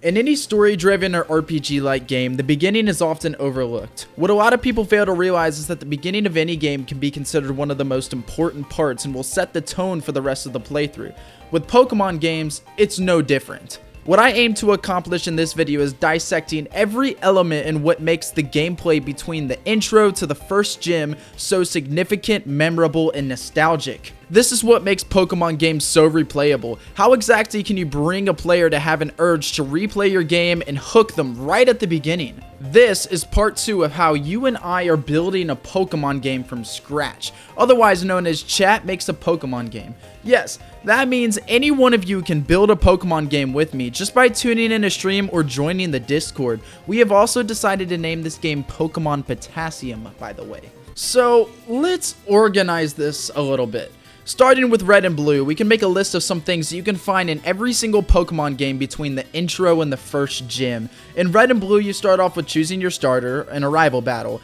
In any story-driven or RPG-like game, the beginning is often overlooked. What a lot of people fail to realize is that the beginning of any game can be considered one of the most important parts and will set the tone for the rest of the playthrough. With Pokemon games, it's no different. What I aim to accomplish in this video is dissecting every element in what makes the gameplay between the intro to the first gym so significant, memorable, and nostalgic. This is what makes Pokemon games so replayable. How exactly can you bring a player to have an urge to replay your game and hook them right at the beginning? This is part 2 of how you and I are building a Pokemon game from scratch, otherwise known as Chat Makes a Pokemon Game. Yes, that means any one of you can build a Pokemon game with me just by tuning in a stream or joining the Discord. We have also decided to name this game Pokemon Potassium, by the way. So let's organize this a little bit. Starting with Red and Blue, we can make a list of some things that you can find in every single Pokemon game between the intro and the first gym. In Red and Blue, you start off with choosing your starter and a rival battle.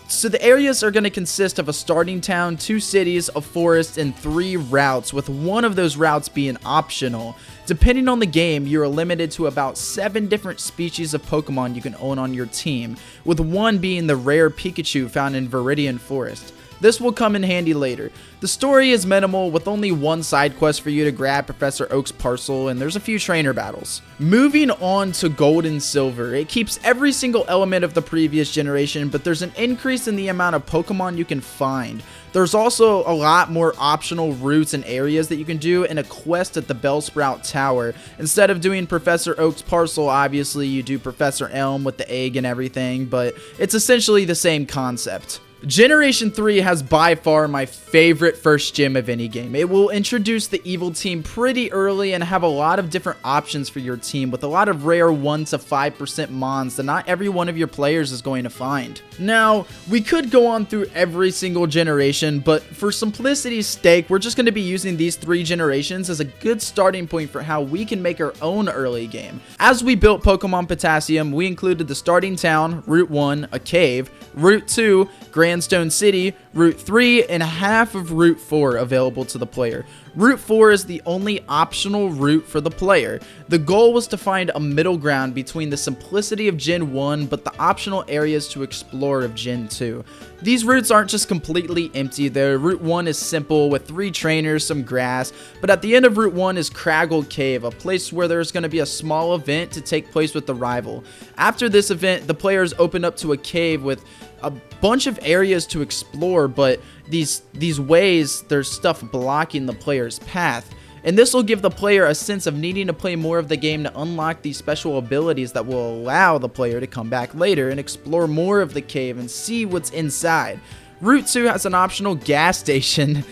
So the areas are going to consist of a starting town, 2 cities, a forest, and 3 routes, with one of those routes being optional. Depending on the game, you are limited to about 7 different species of Pokemon you can own on your team, with one being the rare Pikachu found in Viridian Forest. This will come in handy later. The story is minimal, with only one side quest for you to grab Professor Oak's parcel, and there's a few trainer battles. Moving on to Gold and Silver, it keeps every single element of the previous generation, but there's an increase in the amount of Pokemon you can find. There's also a lot more optional routes and areas that you can do, and a quest at the Bellsprout Tower. Instead of doing Professor Oak's parcel, obviously you do Professor Elm with the egg and everything, but it's essentially the same concept. Generation 3 has by far my favorite first gym of any game. It will introduce the evil team pretty early and have a lot of different options for your team, with a lot of rare 1 to 5% mons that not every one of your players is going to find. Now, we could go on through every single generation, but for simplicity's sake, we're just going to be using these 3 generations as a good starting point for how we can make our own early game. As we built Pokemon Potassium, we included the starting town, Route 1, a cave, Route 2, Grandstone City, Route 3, and half of Route 4 available to the player. Route 4 is the only optional route for the player. The goal was to find a middle ground between the simplicity of Gen 1 but the optional areas to explore of Gen 2. These routes aren't just completely empty though. Route 1 is simple with 3 trainers, some grass, but at the end of Route 1 is Craggle Cave, a place where there's going to be a small event to take place with the rival. After this event, the players open up to a cave with a bunch of areas to explore, but these ways, there's stuff blocking the player's path. And this will give the player a sense of needing to play more of the game to unlock these special abilities that will allow the player to come back later and explore more of the cave and see what's inside. Route 2 has an optional gas station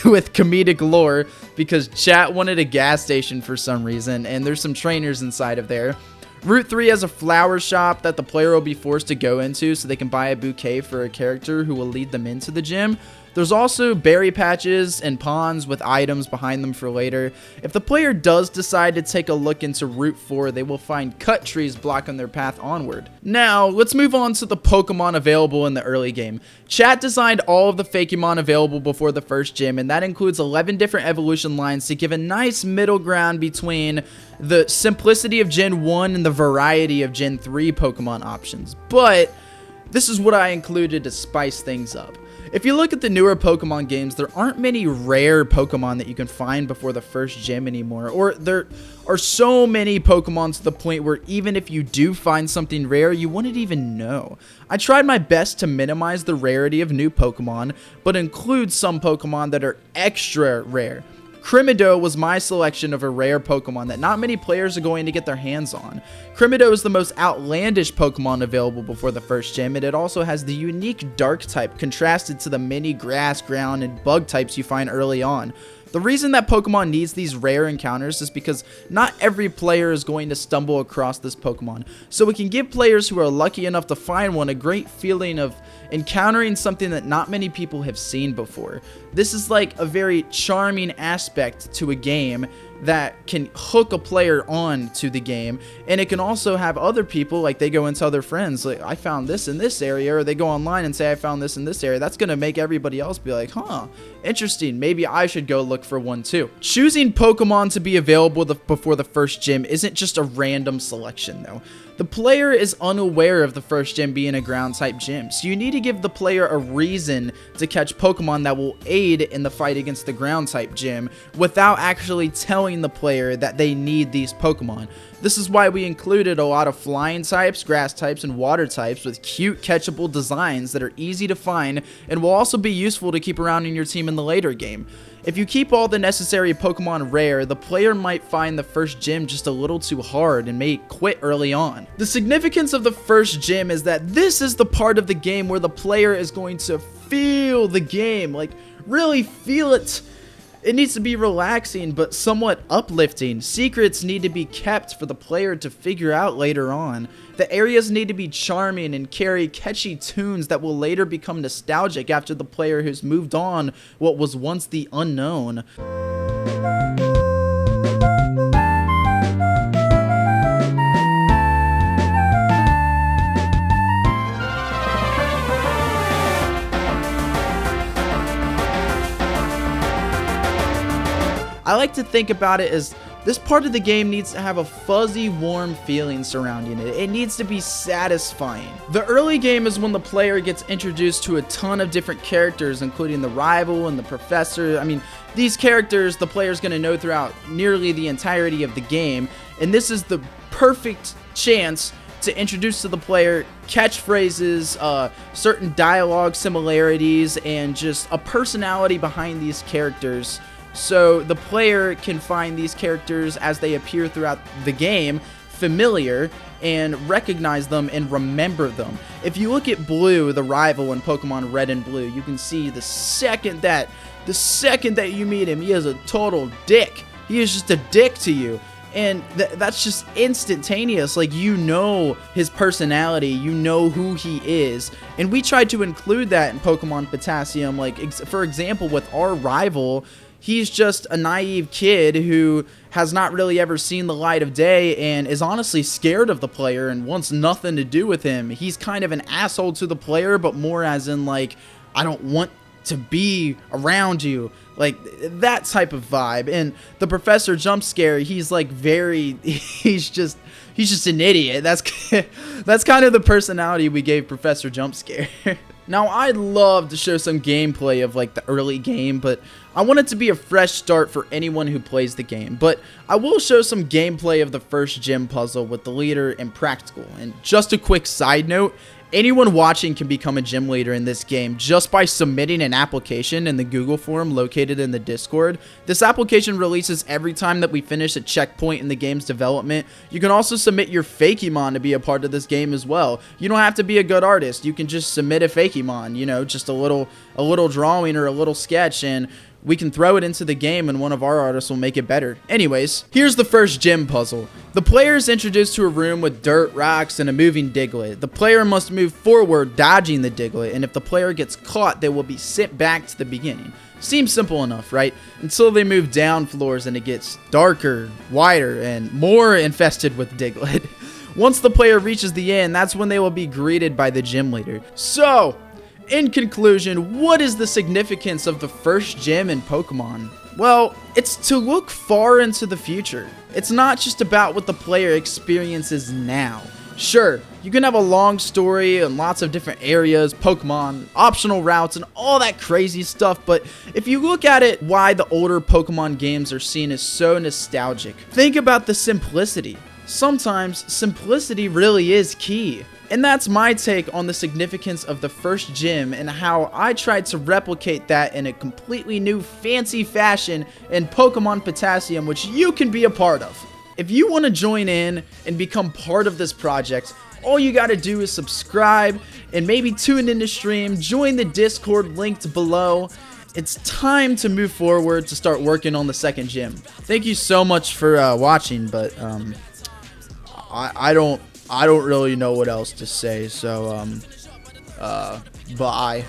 with comedic lore because chat wanted a gas station for some reason, and there's some trainers inside of there. Route 3 has a flower shop that the player will be forced to go into so they can buy a bouquet for a character who will lead them into the gym. There's also berry patches and ponds with items behind them for later. If the player does decide to take a look into Route 4, they will find cut trees blocking their path onward. Now, let's move on to the Pokemon available in the early game. Chat designed all of the Fakemon available before the first gym, and that includes 11 different evolution lines to give a nice middle ground between the simplicity of Gen 1 and the variety of Gen 3 Pokemon options. But this is what I included to spice things up. If you look at the newer Pokemon games, there aren't many rare Pokemon that you can find before the first gym anymore, or there are so many Pokemon to the point where even if you do find something rare, you wouldn't even know. I tried my best to minimize the rarity of new Pokemon, but include some Pokemon that are extra rare. Krimido was my selection of a rare Pokemon that not many players are going to get their hands on. Krimido is the most outlandish Pokemon available before the first gym, and it also has the unique dark type contrasted to the many grass, ground, and bug types you find early on. The reason that Pokemon needs these rare encounters is because not every player is going to stumble across this Pokemon, so it can give players who are lucky enough to find one a great feeling of encountering something that not many people have seen before. This is like a very charming aspect to a game that can hook a player on to the game, and it can also have other people, like they go and tell their friends, like, I found this in this area, or they go online and say, I found this in this area. That's going to make everybody else be like, huh, interesting, maybe I should go look for one too. Choosing Pokemon to be available before the first gym isn't just a random selection though. The player is unaware of the first gym being a ground type gym, so you need to give the player a reason to catch Pokemon that will aid in the fight against the ground type gym without actually telling the player that they need these Pokemon. This is why we included a lot of flying types, grass types, and water types with cute catchable designs that are easy to find and will also be useful to keep around in your team in the later game. If you keep all the necessary Pokemon rare, the player might find the first gym just a little too hard and may quit early on. The significance of the first gym is that this is the part of the game where the player is going to feel the game, like really feel it. It needs to be relaxing but somewhat uplifting. Secrets need to be kept for the player to figure out later on. The areas need to be charming and carry catchy tunes that will later become nostalgic after the player has moved on what was once the unknown. I like to think about it as this part of the game needs to have a fuzzy, warm feeling surrounding it. It needs to be satisfying. The early game is when the player gets introduced to a ton of different characters, including the rival and the professor. I mean, these characters the player's going to know throughout nearly the entirety of the game, and this is the perfect chance to introduce to the player catchphrases, certain dialogue similarities, and just a personality behind these characters. So the player can find these characters as they appear throughout the game familiar and recognize them and remember them. If you look at Blue, the rival in Pokemon Red and Blue, you can see the second that you meet him, he is a total dick. He is just a dick to you. And that's just instantaneous. Like, you know his personality, you know who he is. And we tried to include that in Pokemon Potassium. Like, for example, with our rival, he's just a naive kid who has not really ever seen the light of day and is honestly scared of the player and wants nothing to do with him. He's kind of an asshole to the player, but more as in, like, I don't want to be around you. Like, that type of vibe. And the Professor jump scare, he's like he's just an idiot. That's kind of the personality we gave Professor Jump Scare. Now, I'd love to show some gameplay of like the early game, but I want it to be a fresh start for anyone who plays the game. But I will show some gameplay of the first gym puzzle with the leader and practical. And just a quick side note, anyone watching can become a gym leader in this game just by submitting an application in the Google form located in the Discord. This application releases every time that we finish a checkpoint in the game's development. You can also submit your Fakemon to be a part of this game as well. You don't have to be a good artist. You can just submit a Fakemon, you know, just a little drawing or a little sketch, and we can throw it into the game and one of our artists will make it better. Anyways, here's the first gym puzzle. The player is introduced to a room with dirt, rocks, and a moving Diglett. The player must move forward, dodging the Diglett, and if the player gets caught, they will be sent back to the beginning. Seems simple enough, right? Until they move down floors and it gets darker, wider, and more infested with Diglett. Once the player reaches the end, that's when they will be greeted by the gym leader. So, in conclusion, what is the significance of the first gym in Pokemon? Well, it's to look far into the future. It's not just about what the player experiences now. Sure, you can have a long story and lots of different areas, Pokemon, optional routes, and all that crazy stuff, but if you look at it, why the older Pokemon games are seen as so nostalgic, think about the simplicity. Sometimes, simplicity really is key. And that's my take on the significance of the first gym and how I tried to replicate that in a completely new fancy fashion in Pokemon Potassium, which you can be a part of. If you want to join in and become part of this project, all you gotta do is subscribe and maybe tune in to stream, join the Discord linked below. It's time to move forward to start working on the second gym. Thank you so much for watching, but I don't really know what else to say, so bye.